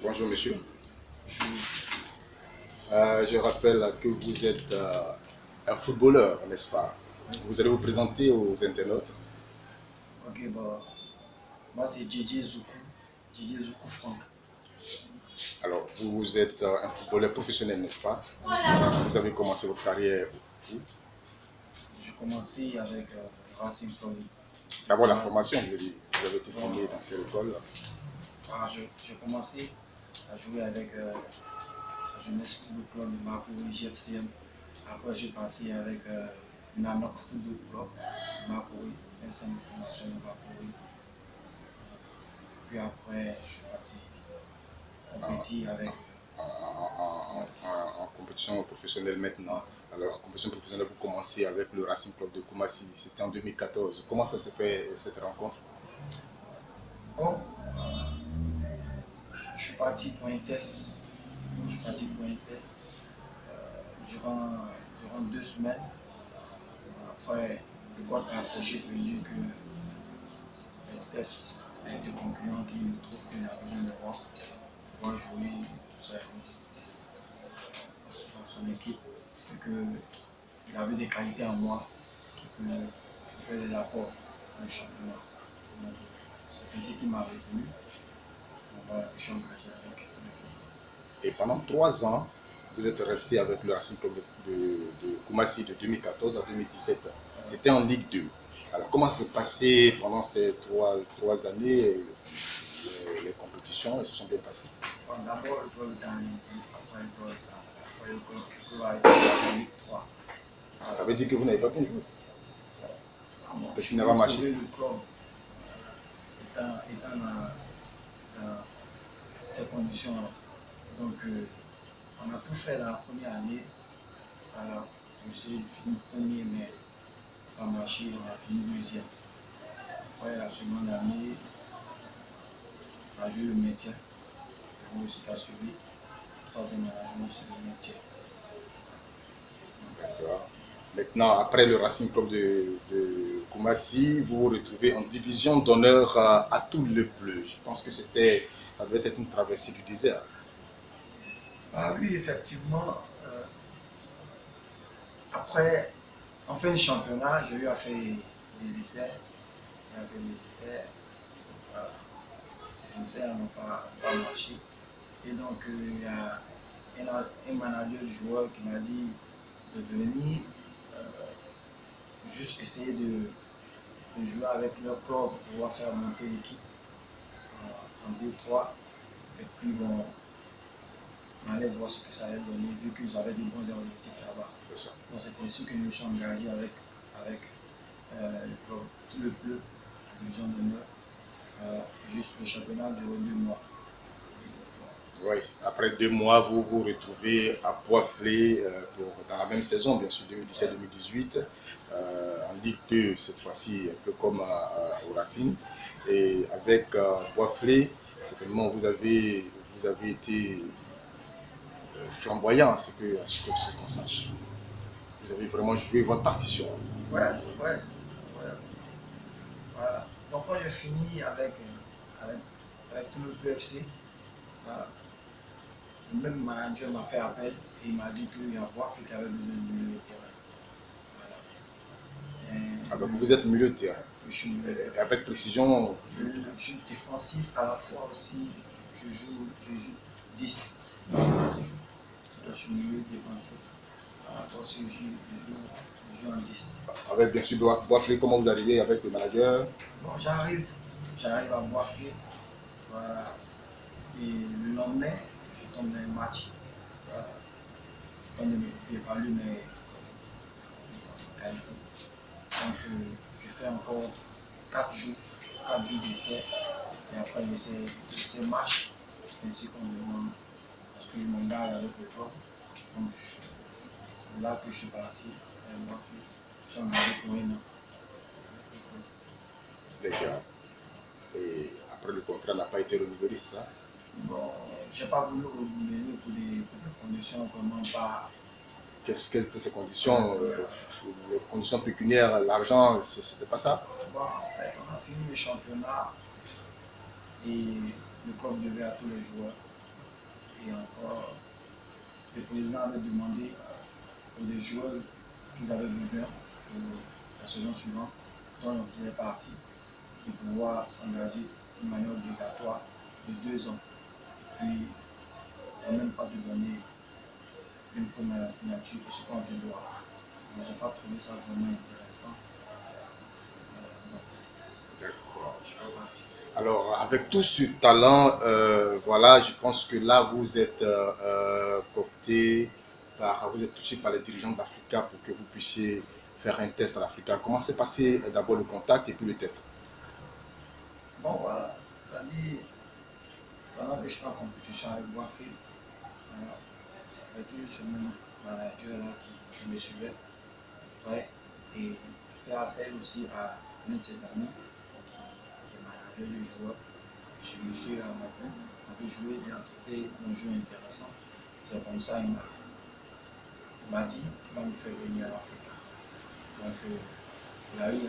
Bonjour monsieur. Je, Je rappelle que vous êtes un footballeur, n'est-ce pas? Vous allez vous présenter aux internautes. ok, bah, moi c'est Didier Zoukou Franck. Alors, vous êtes un footballeur professionnel, n'est-ce pas? Vous avez commencé votre carrière où? J'ai commencé avec Racing Club. D'abord la formation, je veux dire. Vous avez été formé dans quelle école? J'ai commencé à jouer avec la jeunesse football club de Marcory, GFCM. Après, j'ai passé avec Nanok Football Club de Marcory, un centre de formation de Marcory. Puis après, je suis parti compétir avec. En compétition professionnelle maintenant. Alors, en compétition professionnelle, vous commencez avec le Racing Club de Koumassi. C'était en 2014. Comment ça s'est fait cette rencontre? Bon, je suis parti pour un test. Je suis parti pour un test durant 2 semaines. Après, le coach m'a approché pour lui dire que le test a été concluant, qu'il trouve qu'il a besoin de moi pour pouvoir jouer tout ça dans son équipe. Et qu'il avait des qualités en moi qui peuvent faire des apports dans le championnat. Donc, c'est ainsi qu'il m'a retenu. Voilà, je suis engagé avec l'équipe. Et pendant 3 ans, vous êtes resté avec le Racing Club de Koumassi de 2014 à 2017. C'était en Ligue 2. Alors, comment s'est passé pendant ces trois années les compétitions? Elles se sont bien passées? Bon, d'abord, le club était en Ligue 2, après le club a été en Ligue 3. Ça veut dire que vous n'avez pas bien joué. Parce qu'il n'a pas marché. Le club étant dans ces conditions-là. Donc, on a tout fait dans la première année. Voilà, on essayé de finir premier, mais pas marché, on a fini deuxième. Après, la seconde année, on a joué le maintien. Le aussi a suivi. Troisième, on a joué aussi le maintien. D'accord. Maintenant, après le Racing Club de Koumassi, vous vous retrouvez en division d'honneur à tout le bleu. Je pense que ça devait être une traversée du désert. Ah oui, effectivement. Après, en fin de championnat, j'ai eu à faire des essais. Voilà. Ces essais n'ont pas marché. Et donc, il y a un manager du joueur qui m'a dit de venir juste essayer de jouer avec leur club pour pouvoir faire monter l'équipe en 2-3. Et puis, bon, on allait voir ce que ça allait donner, vu qu'ils avaient des bons objectifs là-bas. C'est ça. Donc, c'est ainsi que je me suis engagé avec le club, tout le bleu, la division d'honneur. Juste le championnat durant 2 mois. Oui, après 2 mois, vous vous retrouvez à Boisflé dans la même saison, bien sûr, 2017-2018, en Ligue 2 cette fois-ci, un peu comme au Racing. Et avec Boisflé, certainement vous avez été flamboyant, ce qu'on sache. Vous avez vraiment joué votre partition. Ouais, c'est vrai. Ouais. Voilà. Donc quand j'ai fini avec tout le PFC, voilà, le même manager m'a fait appel et il m'a dit qu'il y a Boisflé qui avait besoin de milieu de terrain. Voilà. Donc vous êtes milieu de terrain. Je suis milieu de terrain. Avec précision. Je suis défensif à la fois aussi. Je joue 10. Je suis milieu défensif. Après aussi, je joue en 10. Avec bien sûr Boisflé, comment vous arrivez avec le manager? Bon, j'arrive à Boisflé. Voilà. Et le lendemain, je tombe dans un match. Voilà. Je tombe d'évaluer mes qualités. Donc, je fais encore 4 jours d'essai. Et après l'essai marche. C'est ainsi qu'on me demande parce que je m'engage avec le club. Donc, là que je suis parti, moi, je suis engagé pour un an. D'accord. Et après le contrat n'a pas été renouvelé, c'est ça? Bon, je n'ai pas voulu renouveler pour des conditions vraiment pas. Qu'est-ce que étaient ces conditions? Les conditions pécuniaires, l'argent, c'était pas ça? Bon, en fait, on a fini le championnat et le club devait à tous les joueurs. Et encore, le président avait demandé pour les joueurs qu'ils avaient besoin pour la saison suivante, dont on faisait partie, de pouvoir s'engager d'une manière obligatoire de 2 ans. Et puis, on ne même pas de donner une prime à la signature de ce qu'on te doit. Je n'ai pas trouvé ça vraiment intéressant. Donc, D'accord. je suis pas parti. Alors, avec tout ce talent, voilà, je pense que là, vous êtes coopté vous êtes touché par les dirigeants d'Africa pour que vous puissiez faire un test à l'Africa. Comment s'est passé d'abord le contact et puis le test? Bon, voilà. C'est-à-dire, pendant que je suis en compétition avec Boisfield, voilà, il y avait toujours ce même manager là qui me suivait. Ouais, et faire appel aussi à l'un de ses amis qui est manager du joueur. Ce monsieur m'a vu, on peut jouer, il a trouvé un jeu intéressant. C'est comme ça il m'a dit qu'il va me faire venir à l'Afrique. Donc il a eu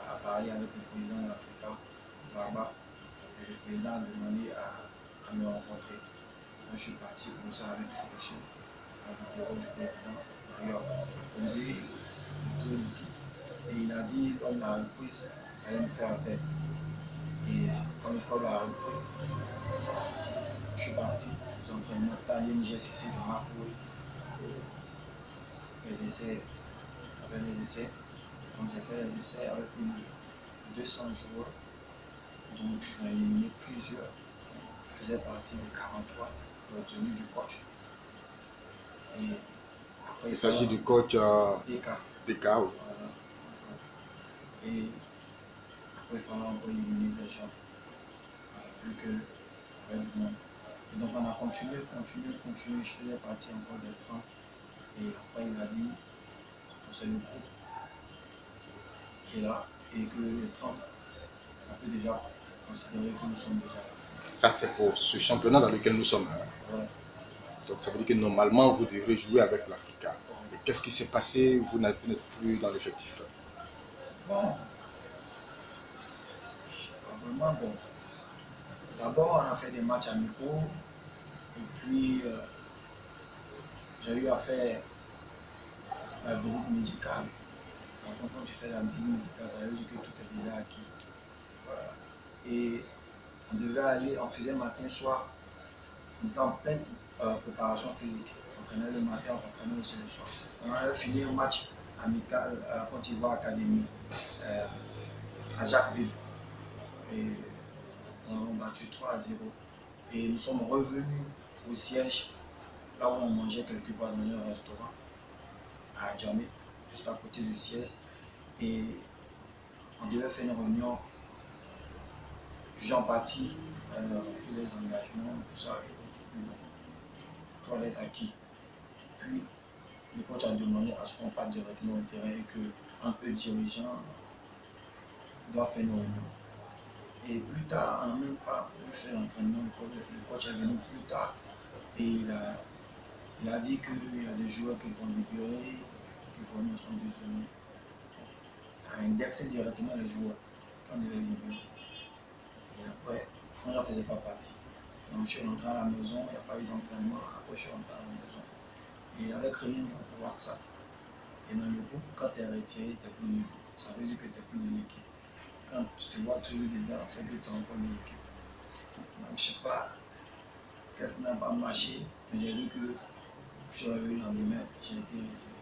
à parler avec le président de l'Afrique, Barba, et le président a demandé à me rencontrer. Donc je suis parti comme ça avec ce monsieur, dans le bureau du président. Il a posé le tout. Et il a dit, lors de la reprise, il allait me faire appel. Et quand le club a repris, je suis parti. J'ai entraînement installé une GCC de Marcoui pour les essais, avec les essais. Donc j'ai fait les essais avec plus de 200 joueurs, dont ils ont éliminé plusieurs. Je faisais partie des 43 retenus du coach. Et après, Il s'agit du coach DK, oui. Voilà. Et après, il fallait encore éliminer des gens. Vu que il y avait du monde. Et donc on a continué. Je faisais partie encore des 30. Et après il a dit que c'est le groupe qui est là et que les 30, on peut déjà considérer que nous sommes déjà là. Ça, c'est pour ce championnat dans lequel nous sommes. Ouais. Donc ça veut dire que normalement, vous devrez jouer avec l'Africa. Et qu'est-ce qui s'est passé? Vous n'êtes plus dans l'effectif. Bon, pas vraiment bon. D'abord, on a fait des matchs amicaux. Et puis, j'ai eu à faire la visite médicale. Donc, quand tu fais la visite médicale, ça veut dire que tout est déjà acquis. Voilà. Et on devait aller, on faisait matin, soir, on était en pleine préparation physique. On s'entraînait le matin, on s'entraînait aussi le soir. On avait fini un match amical à la Côte d'Ivoire Académie, à Jacquesville. Et on a battu 3-0. Et nous sommes revenus au siège, là où on mangeait quelque part dans un restaurant, à Djamé, juste à côté du siège. Et on devait faire une réunion du genre parti, les engagements, tout ça. Et tout, toilette acquis. Puis le coach a demandé à ce qu'on parte directement au terrain et qu'un peu dirigeant doit faire une réunion. Et plus tard, on n'a même pas pu faire l'entraînement. Le coach est venu plus tard et il a dit qu'il y a des joueurs qui vont libérer, qui vont sont désolés. Il a indexé directement les joueurs quand il est libéré. Et après, moi, je ne faisais pas partie. Donc je suis rentré à la maison, il n'y a pas eu d'entraînement. Après, je suis rentré à la maison. Et il avait créé un groupe WhatsApp. Et dans le groupe, quand tu es retiré, tu n'es plus libre. Ça veut dire que tu n'es plus de l'équipe. Quand tu te vois toujours dedans, c'est que tu es encore de l'équipe. Donc je ne sais pas qu'est-ce qui n'a pas marché, mais j'ai vu que je suis revenu le lendemain, j'ai été retiré.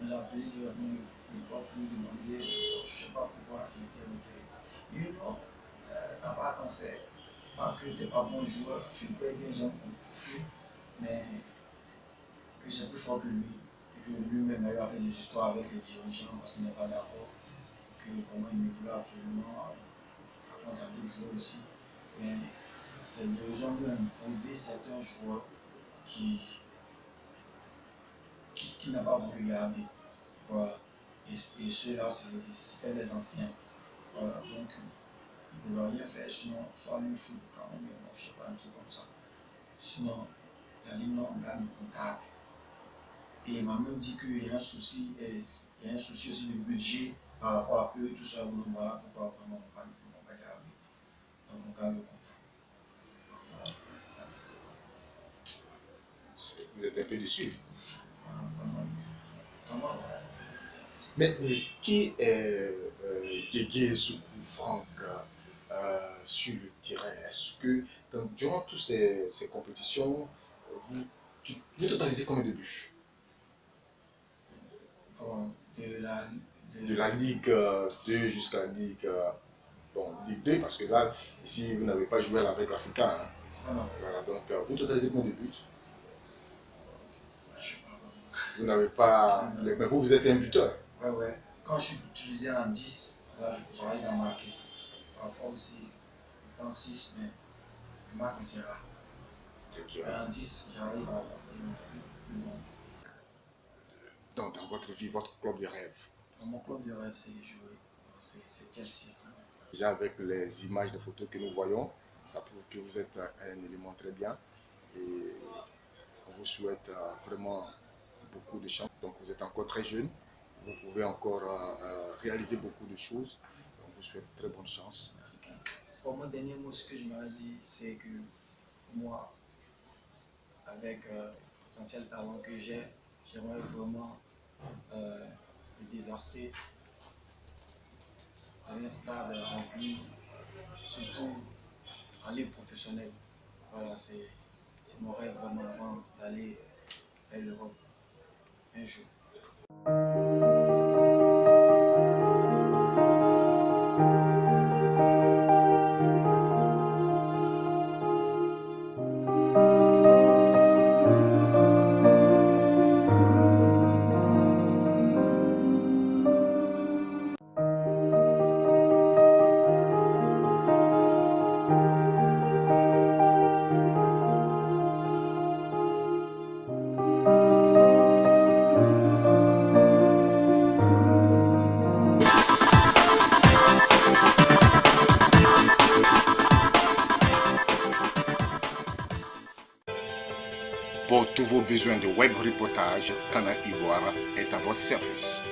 J'ai appelé directement le corps pour lui demander, je ne sais pas pourquoi il était retiré. Il dit non, t'as pas à faire. Pas que tu n'es pas bon joueur, tu peux bien jouer pour profil, mais que c'est plus fort que lui. Et que lui-même a eu à faire des histoires avec les dirigeants parce qu'il n'est pas d'accord. Que vraiment il ne voulait absolument raconter à d'autres joueurs aussi. Mais les dirigeants lui ont imposé certains joueurs qui n'a pas voulu garder. Voilà. Et ceux-là, c'était les anciens. Voilà. Donc, il ne pouvait rien faire, sinon, soit lui, il faut quand même, je ne sais pas, un truc comme ça. Sinon, il a dit non, on garde le contact. Et il m'a même dit qu'il y a un souci, et il y a un souci aussi de budget par rapport à eux, tout ça. Donc voilà pourquoi vraiment on va garder. Donc on garde le contrat. Voilà. Vous êtes un peu déçu. Vraiment, Mais qui est Guégué Zoukou Franck sur le terrain? Est-ce que durant toutes ces compétitions, vous totalisez combien de buts? bon, De la Ligue 2 jusqu'à la Ligue, bon, Ligue 2, parce que là, ici, vous n'avez pas joué avec l'Africain. Hein. non. Voilà, donc, vous totalisez combien de buts? Je sais pas. Vous n'avez pas. Mais vous êtes un buteur. Ouais. Quand je suis utilisé en 10, là, j'arrive à marquer. Parfois aussi, en 6, mais je marque, mais c'est rare. En 10, j'arrive à marquer le bon. Donc, dans votre vie, votre club de rêve? Dans mon club de rêve, c'est jouer. C'est Chelsea. Déjà, avec les images de photos que nous voyons, ça prouve que vous êtes un élément très bien. Et on vous souhaite vraiment beaucoup de chance. Donc, vous êtes encore très jeune. Vous pouvez encore réaliser beaucoup de choses. On vous souhaite très bonne chance. Pour mon dernier mot, ce que je m'avais dit, c'est que moi, avec le potentiel talent que j'ai, j'aimerais vraiment me déverser dans un stade rempli, surtout en ligue professionnelle. Voilà, c'est mon rêve vraiment avant d'aller vers l'Europe un jour. Pour tous vos besoins de web reportage, Canal Ivoire est à votre service.